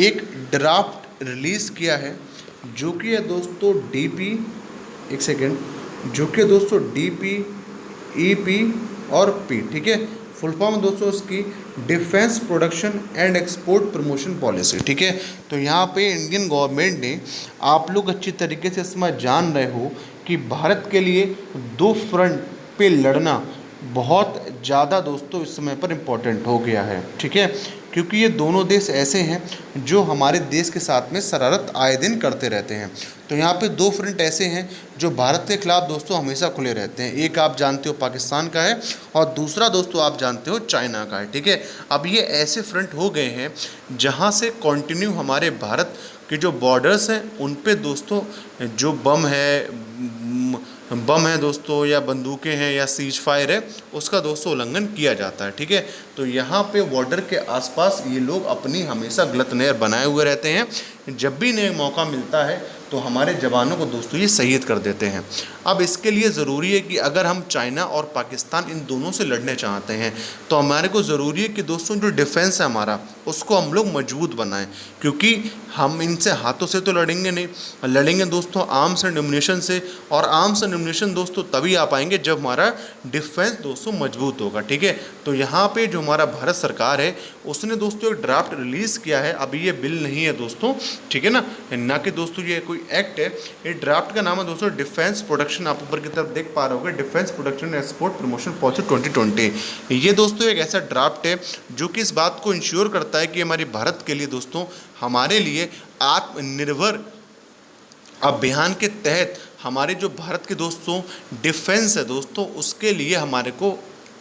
एक draft release किया है जो कि है दोस्तों डीपी, एक सेकेंड, जो कि है दोस्तों डीपी, ईपी और पी, ठीक है। फुल फॉर्म दोस्तों उसकी defence production and export promotion policy, ठीक है। तो यहाँ पे इंडियन गवर्नमेंट ने, आप लोग अच्छी तरीके से इसमें जान रहे हो कि भारत के लिए दो फ्रंट पे लड़ना बहुत ज़्यादा दोस्तों इस समय पर इम्पोर्टेंट हो गया है, ठीक है। क्योंकि ये दोनों देश ऐसे हैं जो हमारे देश के साथ में शरारत आए दिन करते रहते हैं। तो यहाँ पे दो फ्रंट ऐसे हैं जो भारत के खिलाफ दोस्तों हमेशा खुले रहते हैं। एक आप जानते हो पाकिस्तान का है और दूसरा दोस्तों आप जानते हो चाइना का है, ठीक है। अब ये ऐसे फ्रंट हो गए हैं जहाँ से कंटिन्यू हमारे भारत के जो बॉर्डर्स हैं उन पे दोस्तों जो बम है दोस्तों, या बंदूकें हैं, या सीज फायर है, उसका दोस्तों उल्लंघन किया जाता है, ठीक है। तो यहाँ पे बॉर्डर के आसपास ये लोग अपनी हमेशा गलत नहर बनाए हुए रहते हैं। जब भी इन्हें मौका मिलता है तो हमारे जवानों को दोस्तों ये शहीद कर देते हैं। अब इसके लिए ज़रूरी है कि अगर हम चाइना और पाकिस्तान इन दोनों से लड़ने चाहते हैं तो हमारे को ज़रूरी है कि दोस्तों जो डिफेंस है हमारा उसको हम लोग मजबूत बनाएं, क्योंकि हम इनसे हाथों से तो लड़ेंगे नहीं, लड़ेंगे दोस्तों आर्म्स एंड एम्युनिशन से। और आर्म्स एंड एम्युनिशन दोस्तों तभी आ पाएंगे जब हमारा डिफेंस दोस्तों मजबूत होगा, ठीक है। तो यहाँ पे जो हमारा भारत सरकार है उसने दोस्तों एक ड्राफ्ट रिलीज़ किया है। अभी ये बिल नहीं है दोस्तों, ठीक है ना कि दोस्तों ये कोई एक्ट है। ये ड्राफ्ट का नाम है दोस्तों डिफेंस प्रोडक्शन, आप ऊपर की तरफ देख पा रहे होगे, defence production export promotion policy 2020। ये दोस्तों एक ऐसा ड्राफ्ट है जो कि इस बात को इंश्योर करता है कि हमारे भारत के लिए दोस्तों, हमारे लिए आत्मनिर्भर अभियान के तहत हमारे जो भारत के दोस्तों डिफेंस है दोस्तों, उसके लिए हमारे को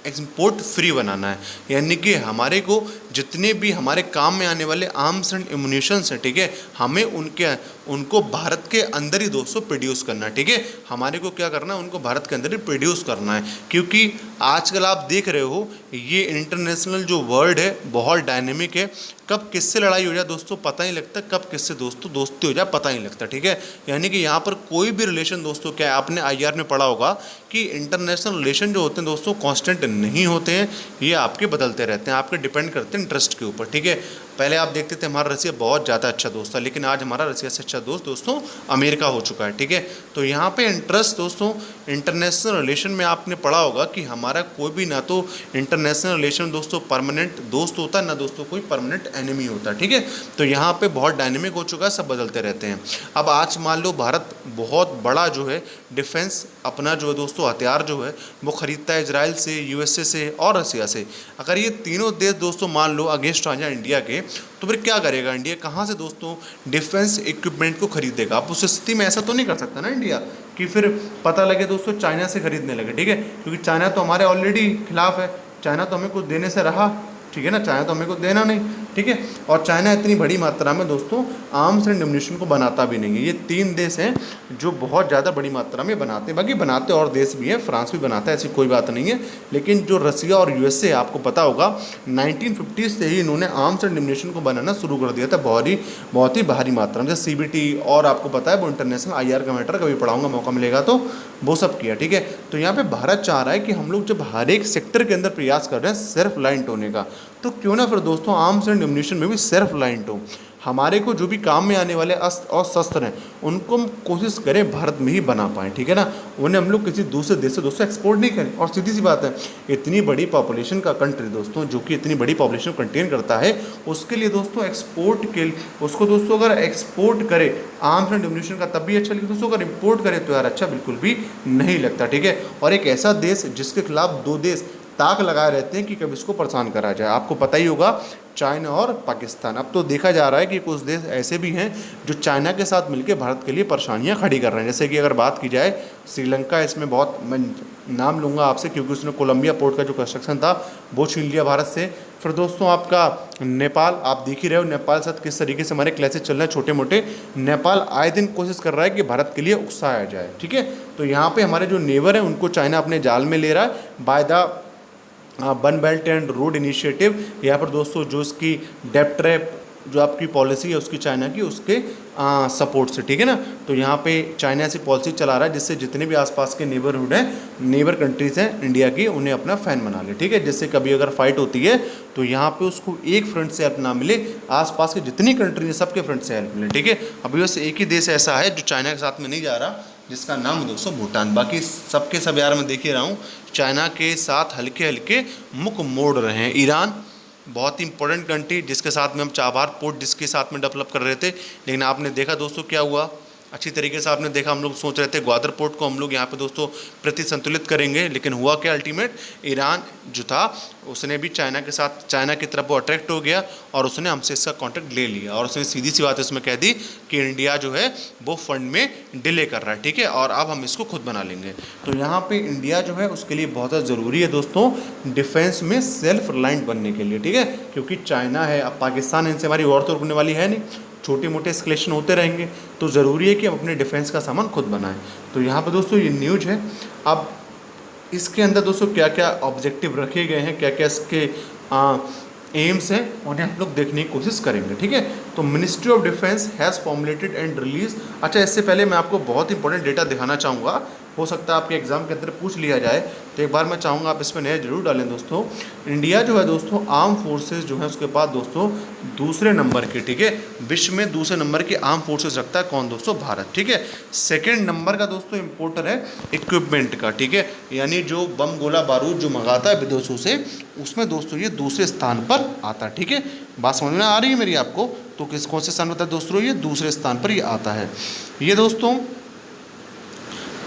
एक्सपोर्ट फ्री बनाना है। यानी कि हमारे को जितने भी हमारे काम में आने वाले आर्म्स एंड एम्युनिशंस हैं, ठीक है, हमें उनको भारत के अंदर ही दोस्तों प्रोड्यूस करना है, ठीक है। हमारे को क्या करना है, उनको भारत के अंदर ही प्रोड्यूस करना है। क्योंकि आजकल आप देख रहे हो ये इंटरनेशनल जो वर्ल्ड है बहुत डायनेमिक है। कब किससे लड़ाई हो जाए दोस्तों पता नहीं लगता, कब किससे दोस्तों दोस्ती हो जाए पता नहीं लगता, ठीक है। यानी कि यहाँ पर कोई भी रिलेशन दोस्तों, क्या आपने आईआर में पढ़ा होगा कि इंटरनेशनल रिलेशन जो होते हैं दोस्तों कांस्टेंट नहीं होते हैं, ये आपके बदलते रहते हैं, आपके डिपेंड करते हैं इंटरेस्ट के ऊपर, ठीक है। पहले आप देखते थे हमारा रसिया बहुत ज़्यादा अच्छा दोस्त था, लेकिन आज हमारा रसिया से अच्छा दोस्त दोस्तों अमेरिका हो चुका है, ठीक है। तो यहाँ पे इंटरेस्ट दोस्तों इंटरनेशनल रिलेशन में आपने पढ़ा होगा कि हमारा कोई भी ना तो इंटरनेशनल रिलेशन दोस्तों परमानेंट दोस्त होता है, ना दोस्तों कोई परमानेंट एनिमी होता है, ठीक है। तो यहाँ पे बहुत डायनेमिक हो चुका है, सब बदलते रहते हैं। अब आज मान लो भारत बहुत बड़ा जो है डिफेंस अपना जो है दोस्तों हथियार जो है वो खरीदता है इजराइल से, यूएसए से और रसिया से। अगर ये तीनों देश दोस्तों मान लो अगेंस्ट आ जाए इंडिया के, तो फिर क्या करेगा इंडिया, कहाँ से दोस्तों डिफेंस इक्विपमेंट को खरीदेगा। अब उस स्थिति में ऐसा तो नहीं कर सकता ना इंडिया कि फिर पता लगे दोस्तों चाइना से खरीदने लगे, ठीक है। क्योंकि चाइना तो हमारे ऑलरेडी खिलाफ है, चाइना तो हमें कुछ देने से रहा, ठीक है ना, चाइना तो हमें कुछ देना नहीं, ठीक है। और चाइना इतनी बड़ी मात्रा में दोस्तों आर्म्स एंड एम्युनिशन को बनाता भी नहीं है। ये तीन देश हैं जो बहुत ज़्यादा बड़ी मात्रा में बनाते हैं, बाकी बनाते और देश भी हैं, फ्रांस भी बनाता है, ऐसी कोई बात नहीं है। लेकिन जो रसिया और यूएसए आपको पता होगा 1950 से ही इन्होंने आर्म्स एंड एम्युनिशन को बनाना शुरू कर दिया था, बहुत ही भारी मात्रा में। जैसे सीबीटी और आपको पता है वो इंटरनेशनल आईआर का मैटर, कभी पढ़ाऊंगा मौका मिलेगा तो, वो सब किया, ठीक है। तो यहाँ पे भारत चाह रहा है कि हम लोग जब हर एक सेक्टर के अंदर प्रयास कर रहे हैं सेल्फ रिलायंट होने का, तो क्यों ना फिर दोस्तों आर्म्स एंड एम्युनिशन में भी सेल्फ रिलायंट हो। हमारे को जो भी काम में आने वाले अस्त्र और शस्त्र हैं उनको हम कोशिश करें भारत में ही बना पाएँ, ठीक है ना। उन्हें हम लोग किसी दूसरे देश से दोस्तों एक्सपोर्ट नहीं करें। और सीधी सी बात है, इतनी बड़ी पॉपुलेशन का कंट्री दोस्तों, जो कि इतनी बड़ी पॉपुलेशन कंटेन करता है, उसके लिए दोस्तों एक्सपोर्ट के उसको दोस्तों अगर एक्सपोर्ट करे आर्म्स एंड एम्युनिशन का तब भी अच्छा, लेकिन दोस्तों अगर इम्पोर्ट करे तो यार अच्छा बिल्कुल भी नहीं लगता, ठीक है। और एक ऐसा देश जिसके खिलाफ दो देश ताक लगाए रहते हैं कि कभी इसको परेशान करा जाए, आपको पता ही होगा चाइना और पाकिस्तान। अब तो देखा जा रहा है कि कुछ देश ऐसे भी हैं जो चाइना के साथ मिलकर भारत के लिए परेशानियां खड़ी कर रहे हैं। जैसे कि अगर बात की जाए श्रीलंका, इसमें बहुत मैं नाम लूँगा आपसे क्योंकि उसने कोलंबिया पोर्ट का जो कंस्ट्रक्शन था वो छीन लिया भारत से। फिर दोस्तों आपका नेपाल, आप देख ही रहे हो नेपाल साथ किस तरीके से हमारे क्लैशेज चल रहे हैं छोटे मोटे। नेपाल आए दिन कोशिश कर रहा है कि भारत के लिए उकसाया जाए, ठीक है। तो यहाँ पे हमारे जो नेबर हैं उनको चाइना अपने जाल में ले रहा है by the one belt and road initiative. यहाँ पर दोस्तों जो इसकी डेप्ट ट्रैप जो आपकी पॉलिसी है उसकी चाइना की, उसके सपोर्ट से, ठीक है ना। तो यहाँ पे चाइना ऐसी पॉलिसी चला रहा है जिससे जितने भी आसपास के नेबरहुड हैं, नेबर कंट्रीज़ हैं इंडिया की, उन्हें अपना फ़ैन बना ले, ठीक है। जिससे कभी अगर फाइट होती है तो तो यहाँ पे उसको एक फ्रंट से हेल्प ना मिले, आसपास की जितनी कंट्री है सबके फ्रंट से हेल्प मिले, ठीक है। अभी बस एक ही देश ऐसा है जो चाइना के साथ में नहीं जा रहा, जिसका नाम है दोस्तों भूटान। बाकी सबके सब यार मैं देख ही रहा हूँ चाइना के साथ हल्के हल्के मुख मोड़ रहे हैं। ईरान बहुत ही इंपॉर्टेंट कंट्री जिसके साथ में हम चाबहार पोर्ट जिसके साथ में डेवलप कर रहे थे, लेकिन आपने देखा दोस्तों क्या हुआ, अच्छी तरीके से आपने देखा। हम लोग सोच रहे थे ग्वादर पोर्ट को हम लोग यहाँ पे दोस्तों प्रति संतुलित करेंगे, लेकिन हुआ क्या, अल्टीमेट ईरान जो था उसने भी चाइना के साथ, चाइना की तरफ वो अट्रैक्ट हो गया और उसने हमसे इसका कॉन्ट्रैक्ट ले लिया और उसने सीधी सी बात इसमें कह दी कि इंडिया जो है वो फंड में डिले कर रहा है, ठीक है, और अब हम इसको खुद बना लेंगे। तो यहाँ पे इंडिया जो है उसके लिए बहुत ज़्यादा ज़रूरी है दोस्तों डिफेंस में सेल्फ रिलायंट बनने के लिए, ठीक है, क्योंकि चाइना है, अब पाकिस्तान इनसे हमारी और तो रुकने वाली है नहीं, छोटे मोटे एस्केलेशन होते रहेंगे, तो ज़रूरी है कि हम अपने डिफेंस का सामान खुद बनाएं। तो यहाँ पर दोस्तों ये न्यूज है। अब इसके अंदर दोस्तों क्या क्या ऑब्जेक्टिव रखे गए हैं, क्या क्या इसके एम्स हैं, उन्हें हम लोग देखने की कोशिश करेंगे, ठीक है। तो ministry of defence has formulated and release. अच्छा, इससे पहले मैं आपको बहुत इंपॉर्टेंट डेटा दिखाना चाहूँगा, हो सकता है आपके एग्जाम के अंदर पूछ लिया जाए, तो एक बार मैं चाहूँगा आप इस पर नया जरूर डालें दोस्तों। इंडिया जो है दोस्तों आर्म फोर्सेस जो है उसके पास दोस्तों दूसरे नंबर के, ठीक है, विश्व में दूसरे नंबर की आर्म फोर्सेस रखता है कौन दोस्तों, भारत, ठीक है। सेकेंड नंबर का दोस्तों इम्पोर्टर है इक्विपमेंट का, ठीक है, यानी जो बम गोला बारूद जो मंगाता है विदेशों से, उसमें दोस्तों ये दूसरे स्थान पर आता है, ठीक है। बात समझ में आ रही है मेरी आपको, तो किस कौन से स्थान पर है दोस्तों, ये दूसरे स्थान पर ये आता है। ये दोस्तों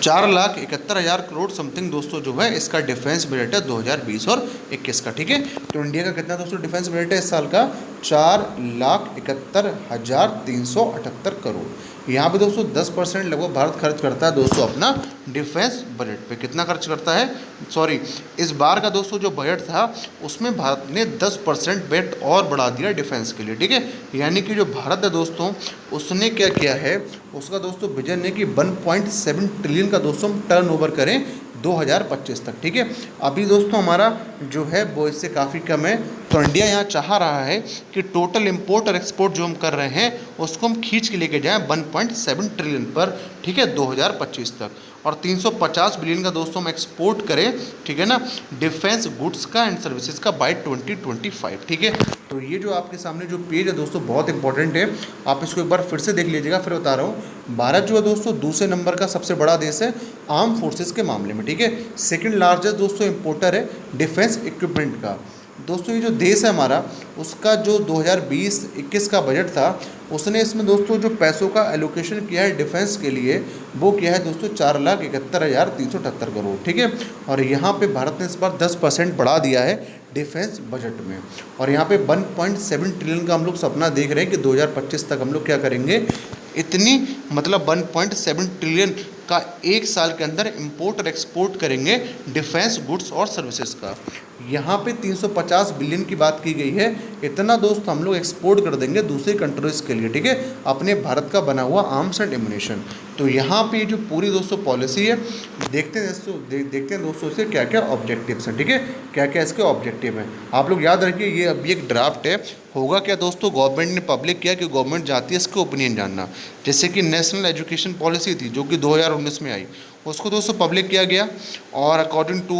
4,71,000 करोड़ समथिंग दोस्तों जो है इसका डिफेंस बजट है 2020 और 21 का, ठीक है। तो इंडिया का कितना दोस्तों डिफेंस बजट है इस साल का, 4,71,378 करोड़। यहाँ पे दोस्तों 10% लगभग भारत खर्च करता है दोस्तों अपना डिफेंस बजट पे। कितना खर्च करता है, सॉरी, इस बार का दोस्तों जो बजट था उसमें भारत ने 10% बजट और बढ़ा दिया डिफेंस के लिए, ठीक है। यानी कि जो भारत है दोस्तों उसने क्या किया है, उसका दोस्तों विजन है कि 1.7 ट्रिलियन का दोस्तों हम टर्न ओवर करें 2025 तक, ठीक है। अभी दोस्तों हमारा जो है वो इससे काफ़ी कम है, तो इंडिया यहाँ चाह रहा है कि टोटल इंपोर्ट और एक्सपोर्ट जो हम कर रहे हैं उसको हम खींच के लेके जाएं 1.7 ट्रिलियन पर, ठीक है, 2025 तक, और 350 बिलियन का दोस्तों हम एक्सपोर्ट करें, ठीक है ना, डिफेंस गुड्स का एंड सर्विसेज का बाय 2025, ठीक है। तो ये जो आपके सामने जो पेज है दोस्तों बहुत इंपॉर्टेंट है, आप इसको एक बार फिर से देख लीजिएगा, फिर बता रहा हूँ। भारत जो है दोस्तों दूसरे नंबर का सबसे बड़ा देश है आर्म फोर्सेस के मामले में, ठीक है। सेकंड लार्जेस्ट दोस्तों इंपोर्टर है डिफेंस इक्विपमेंट का। दोस्तों ये जो देश है हमारा उसका जो 2020-21 का बजट था उसने इसमें दोस्तों जो पैसों का एलोकेशन किया है डिफेंस के लिए वो किया है दोस्तों 4,71,378 करोड़, ठीक है। और यहाँ पे भारत ने इस बार 10% बढ़ा दिया है डिफेंस बजट में, और यहाँ पे 1.7 ट्रिलियन का हम लोग सपना देख रहे हैं कि 2025 तक हम लोग क्या करेंगे, इतनी मतलब 1.7 ट्रिलियन का एक साल के अंदर इंपोर्ट और एक्सपोर्ट करेंगे डिफेंस गुड्स और सर्विसेज का। यहाँ पे 350 बिलियन की बात की गई है, इतना दोस्त हम लोग एक्सपोर्ट कर देंगे दूसरी कंट्रीज़ के लिए, ठीक है, अपने भारत का बना हुआ आर्म्स एंड एम्युनिशन। तो यहाँ पे जो पूरी दोस्तों पॉलिसी है देखते हैं दोस्तों इसके क्या क्या ऑब्जेक्टिव्स हैं, ठीक है, क्या क्या इसके ऑब्जेक्टिव हैं। आप लोग याद रखिए ये अभी एक ड्राफ्ट है, होगा क्या दोस्तों, गवर्नमेंट ने पब्लिक किया कि गवर्नमेंट चाहती है इसके ओपिनियन जानना। जैसे कि नेशनल एजुकेशन पॉलिसी थी जो कि 2019 में आई, उसको दोस्तों पब्लिक किया गया, और अकॉर्डिंग टू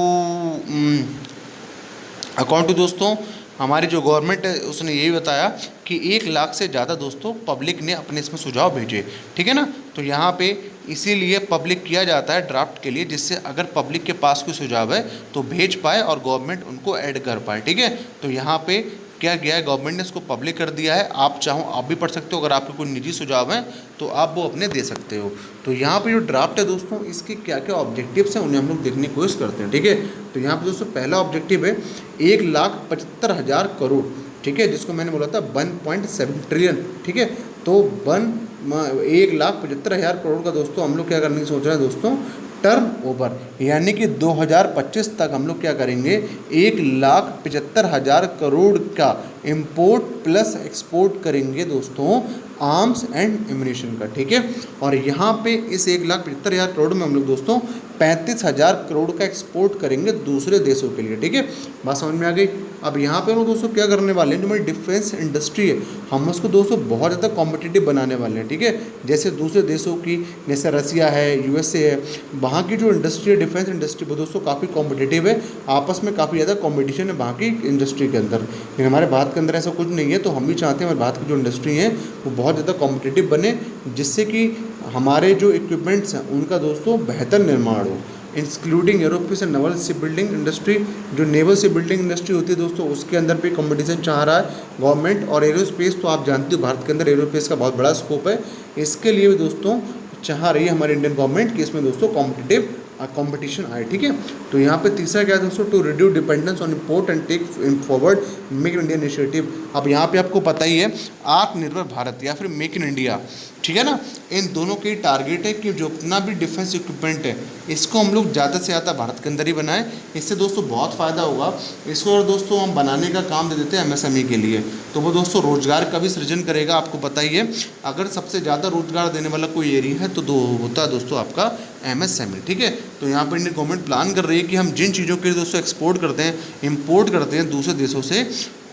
दोस्तों हमारी जो गवर्नमेंट है उसने यही बताया कि 1 लाख से ज़्यादा दोस्तों पब्लिक ने अपने इसमें सुझाव भेजे, ठीक है ना। तो यहाँ पे इसीलिए पब्लिक किया जाता है ड्राफ्ट के लिए, जिससे अगर पब्लिक के पास कोई सुझाव है तो भेज पाए और गवर्नमेंट उनको ऐड कर पाए, ठीक है। तो यहाँ पे क्या गया है, गवर्नमेंट ने इसको पब्लिक कर दिया है, आप चाहो आप भी पढ़ सकते हो, अगर आपके कोई निजी सुझाव हैं तो आप वो अपने दे सकते हो। तो यहाँ पे जो ड्राफ्ट है दोस्तों इसके क्या क्या ऑब्जेक्टिव्स हैं उन्हें हम लोग देखने की कोशिश करते हैं, ठीक है। तो यहाँ पे दोस्तों पहला ऑब्जेक्टिव है 1,75,000 करोड़, ठीक है, जिसको मैंने बोला था 1.7 ट्रिलियन, ठीक है। तो 1,75,000 करोड़ का दोस्तों हम लोग क्या करने की सोच रहे हैं दोस्तों, टर्न ओवर, यानी कि 2025 तक हम लोग क्या करेंगे 1,75,000 करोड़ का इंपोर्ट प्लस एक्सपोर्ट करेंगे दोस्तों आर्म्स एंड एम्युनिशन का, ठीक है। और यहाँ पे इस 1,75,000 करोड़ में हम लोग दोस्तों 35,000 करोड़ का एक्सपोर्ट करेंगे दूसरे देशों के लिए। ठीक है, बात समझ में आ गई। अब यहाँ पे हम दोस्तों क्या करने वाले हैं, जो हमारी डिफेंस इंडस्ट्री है हम उसको दोस्तों बहुत ज़्यादा कॉम्पिटिटिव बनाने वाले हैं। ठीक है, जैसे दूसरे देशों की, जैसे रसिया है, यूएसए है, वहाँ की जो इंडस्ट्री है डिफेंस इंडस्ट्री वो दोस्तों काफ़ी कॉम्पिटिटिव है, आपस में काफ़ी ज़्यादा कॉम्पिटिशन है वहाँ की इंडस्ट्री के अंदर। लेकिन हमारे भारत के अंदर ऐसा कुछ नहीं है, तो हम भी चाहते हैं हमारे भारत की जो इंडस्ट्री है वो बहुत ज़्यादा कॉम्पिटिटिव बने, जिससे कि हमारे जो इक्विपमेंट्स हैं उनका दोस्तों बेहतर निर्माण हो, including aerospace and naval ship building industry. जो नेवल शिप बिल्डिंग इंडस्ट्री होती है दोस्तों उसके अंदर भी कंपटीशन चाह रहा है गवर्नमेंट। और एरोस्पेस तो आप जानते हो भारत के अंदर एरोस्पेस का बहुत बड़ा स्कोप है, इसके लिए भी दोस्तों चाह रही है हमारी इंडियन गवर्नमेंट कि इसमें दोस्तों कॉम्पिटिटिव कंपटीशन आए। ठीक है, तो यहाँ पे तीसरा क्या है दोस्तों, to reduce dependence on import and take forward make in India initiative. अब यहाँ पे आपको पता ही है आत्मनिर्भर भारत या फिर मेक इन इंडिया, ठीक है ना, इन दोनों के टारगेट है कि जो अपना भी डिफेंस इक्विपमेंट है इसको हम लोग ज़्यादा से ज़्यादा भारत के अंदर ही बनाएं। इससे दोस्तों बहुत फ़ायदा होगा। इसको और दोस्तों हम बनाने का काम दे देते हैं एमएसएमई के लिए, तो वो दोस्तों रोजगार का भी सृजन करेगा। आपको पता ही है अगर सबसे ज़्यादा रोजगार देने वाला कोई एरिया है तो होता है दोस्तों आपका एमएसएमई। ठीक है, तो यहाँ पर इंडियन गवर्नमेंट प्लान कर रही है कि हम जिन चीज़ों के लिए दोस्तों एक्सपोर्ट करते हैं, इम्पोर्ट करते हैं दूसरे देशों से,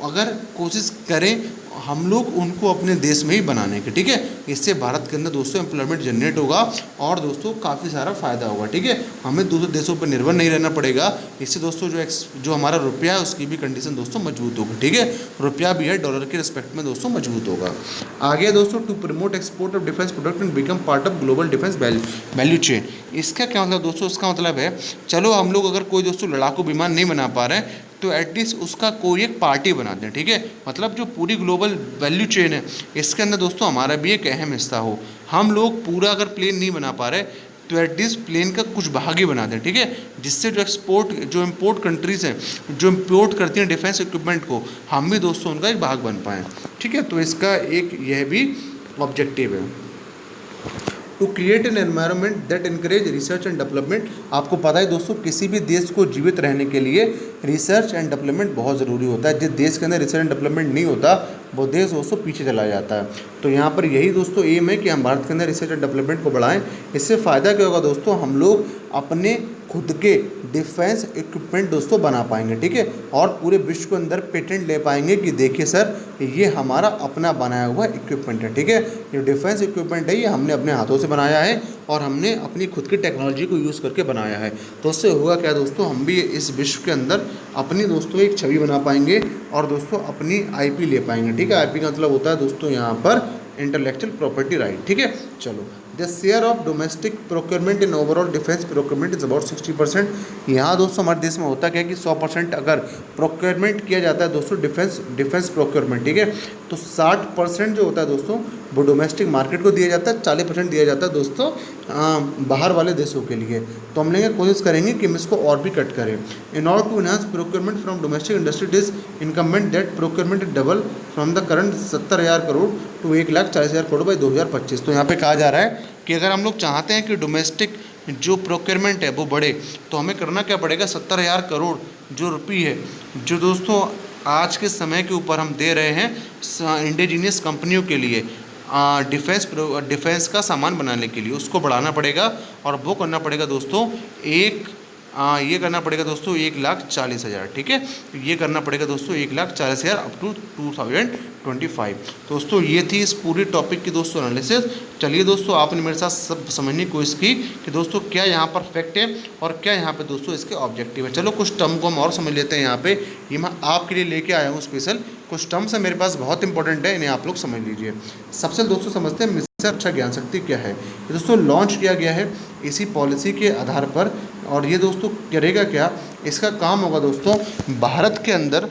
अगर कोशिश करें हम लोग उनको अपने देश में ही बनाने की। ठीक है, इससे भारत के अंदर दोस्तों एम्प्लॉयमेंट जनरेट होगा और दोस्तों काफ़ी सारा फ़ायदा होगा। ठीक है, हमें दूसरे देशों पर निर्भर नहीं रहना पड़ेगा। इससे दोस्तों जो हमारा रुपया है उसकी भी कंडीशन दोस्तों मजबूत होगी। ठीक है, रुपया भी है डॉलर के रिस्पेक्ट में दोस्तों मजबूत होगा। आगे दोस्तों, to promote export of defence product and become part of global defence value chain. इसका क्या मतलब दोस्तों, इसका मतलब है चलो हम लोग अगर कोई दोस्तों लड़ाकू विमान नहीं बना पा रहे हैं तो एटलीस्ट उसका कोई एक पार्टी बना दें। ठीक है, मतलब जो पूरी ग्लोबल वैल्यू चेन है इसके अंदर दोस्तों हमारा भी एक अहम हिस्सा हो। हम लोग पूरा अगर प्लेन नहीं बना पा रहे तो एटलीस्ट प्लेन का कुछ भाग ही बना दें। ठीक है, जिससे जो इम्पोर्ट कंट्रीज़ हैं जो इम्पोर्ट करती हैं डिफेंस इक्विपमेंट को, हम भी दोस्तों उनका एक भाग बन पाएँ। ठीक है, तो इसका एक यह भी ऑब्जेक्टिव है। To create an environment that encourage research and development. आपको पता है दोस्तों किसी भी देश को जीवित रहने के लिए रिसर्च एंड डेवलपमेंट बहुत ज़रूरी होता है। जिस देश के अंदर रिसर्च एंड डेवलपमेंट नहीं होता वो देश दोस्तों पीछे चला जाता है। तो यहाँ पर यही दोस्तों एम है कि हम भारत के अंदर रिसर्च एंड डेवलपमेंट को बढ़ाएं। इससे फ़ायदा क्या होगा दोस्तों, हम लोग अपने खुद के डिफेंस इक्विपमेंट दोस्तों बना पाएंगे। ठीक है, और पूरे विश्व के अंदर पेटेंट ले पाएंगे कि देखिए सर ये हमारा अपना बनाया हुआ इक्विपमेंट है। ठीक है, ये डिफेंस इक्विपमेंट है, ये हमने अपने हाथों से बनाया है और हमने अपनी खुद की टेक्नोलॉजी को यूज़ करके बनाया है। तो उससे होगा क्या दोस्तों, हम भी इस विश्व के अंदर अपनी दोस्तों एक छवि बना पाएंगे और दोस्तों अपनी आईपी ले पाएंगे। ठीक है, आईपी का मतलब होता है दोस्तों यहाँ पर इंटेलेक्चुअल प्रॉपर्टी राइट। ठीक है, चलो, the share of domestic procurement in overall defence procurement is about 60%। यहाँ दोस्तों हमारे देश में होता क्या है कि 100% अगर प्रोक्योरमेंट किया जाता है दोस्तों डिफेंस प्रोक्योरमेंट, ठीक है, तो 60% जो होता है दोस्तों वो डोमेस्टिक मार्केट को दिया जाता है, 40% दिया जाता है दोस्तों बाहर वाले देशों के लिए। तो हम लोग कोशिश करेंगे कि हम इसको और भी कट करें। In order to enhance procurement from domestic industry it is incumbent that procurement double from the current 70,000 crore to 1,40,000 crore by 2025। तो यहाँ पे कहा जा रहा है कि अगर हम लोग चाहते हैं कि डोमेस्टिक जो प्रोक्योरमेंट है वो बढ़े तो हमें करना क्या पड़ेगा, 70,000 करोड़ जो रुपये है जो दोस्तों आज के समय के ऊपर हम दे रहे हैं इंडिजीनियस कंपनियों के लिए डिफेंस का सामान बनाने के लिए, उसको बढ़ाना पड़ेगा। और वो करना पड़ेगा दोस्तों ये करना पड़ेगा दोस्तों 1,40,000। ठीक है, ये करना पड़ेगा दोस्तों 1,40,000 अप टू 2025। दोस्तों ये थी इस पूरी टॉपिक की दोस्तों एनालिसिस। चलिए दोस्तों आपने मेरे साथ सब समझने की कोशिश की कि दोस्तों क्या यहाँ पर फैक्ट है और क्या यहाँ पे दोस्तों इसके ऑब्जेक्टिव है। चलो कुछ टर्म को हम और समझ लेते हैं। यहाँ पे ये मैं आपके लिए लेके आया हूँ स्पेशल, कुछ टर्म्स है मेरे पास बहुत इंपॉर्टेंट है, इन्हें आप लोग समझ लीजिए। सबसे दोस्तों समझते हैं मिशन रक्षा ज्ञान शक्ति क्या है। ये दोस्तों लॉन्च किया गया है इसी पॉलिसी के आधार पर, और ये दोस्तों करेगा क्या, इसका काम होगा दोस्तों भारत के अंदर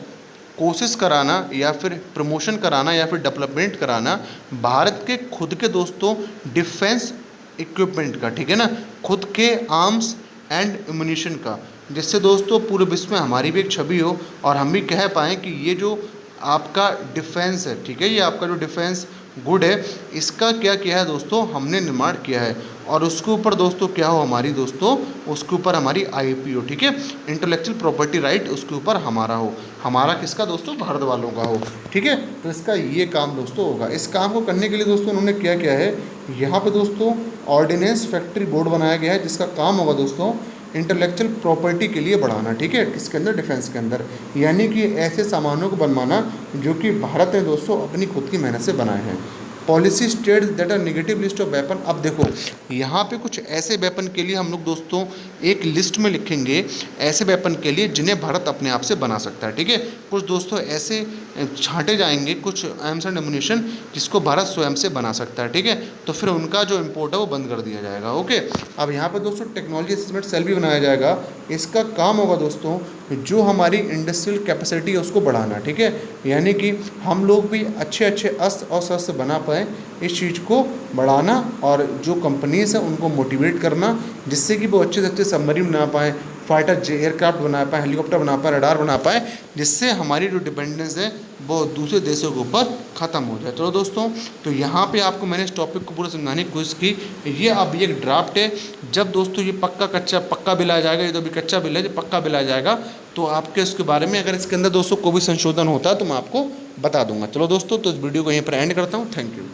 कोशिश कराना या फिर प्रमोशन कराना या फिर डेवलपमेंट कराना भारत के खुद के दोस्तों डिफेंस इक्विपमेंट का। ठीक है ना, खुद के आर्म्स एंड एम्यूनिशन का, जिससे दोस्तों पूरे विश्व में हमारी भी एक छवि हो और हम भी कह पाएँ कि ये जो आपका डिफेंस है, ठीक है, ये आपका जो डिफेंस गुड है, इसका क्या किया है दोस्तों, हमने निर्माण किया है और उसके ऊपर दोस्तों क्या हो हमारी दोस्तों, उसके ऊपर हमारी IP हो, ठीक है, इंटेलेक्चुअल प्रॉपर्टी राइट उसके ऊपर हमारा हो, हमारा किसका दोस्तों, भारत वालों का हो, ठीक है। तो इसका ये काम दोस्तों होगा। इस काम को करने के लिए दोस्तों उन्होंने क्या किया है, यहाँ पे दोस्तों ऑर्डिनेंस फैक्ट्री बोर्ड बनाया गया है, जिसका काम होगा दोस्तों इंटेलेक्चुअल प्रॉपर्टी के लिए बढ़ाना, ठीक है, किसके अंदर, डिफेंस के अंदर, यानी कि ऐसे सामानों को बनवाना जो कि भारत ने दोस्तों अपनी खुद की मेहनत से बनाए हैं। Policy state that are negative list of weapon. अब देखो यहाँ पे कुछ ऐसे वेपन के लिए हम लोग दोस्तों एक लिस्ट में लिखेंगे, ऐसे वेपन के लिए जिन्हें भारत अपने आप से बना सकता है, ठीक है। कुछ दोस्तों ऐसे छांटे जाएंगे कुछ आर्म्स एंड एमुनिशन जिसको भारत स्वयं से बना सकता है, ठीक है, तो फिर उनका जो इम्पोर्ट है वो बंद कर दिया जाएगा, ओके। अब यहाँ पे दोस्तों टेक्नोलॉजी असेसमेंट सेल भी बनाया जाएगा। इसका काम होगा दोस्तों जो हमारी इंडस्ट्रियल कैपेसिटी है उसको बढ़ाना, ठीक है, यानी कि हम लोग भी अच्छे अच्छे अस्त्र और शस्त्र बना पाए, इस चीज़ को बढ़ाना और जो कंपनीज हैं उनको मोटिवेट करना जिससे कि वो अच्छे से अच्छे सबमरीन बना पाएँ, फाइटर एयरक्राफ्ट बना पाए, हेलीकॉप्टर बना पाए, रडार बना पाए, जिससे हमारी जो डिपेंडेंस है वो दूसरे देशों के ऊपर ख़त्म हो जाए। चलो दोस्तों, तो यहाँ पे आपको मैंने इस टॉपिक को पूरा समझाने की कोशिश की। ये अब एक ड्राफ्ट है, जब दोस्तों ये पक्का बिल आ जाएगा, ये तो अभी कच्चा बिल है, जब पक्का बिल आ जाएगा तो आपके उसके बारे में अगर इसके अंदर दोस्तों कोई भी संशोधन होता है तो मैं आपको बता दूंगा। चलो दोस्तों, तो इस वीडियो को यहीं पर एंड करता हूँ। Thank you.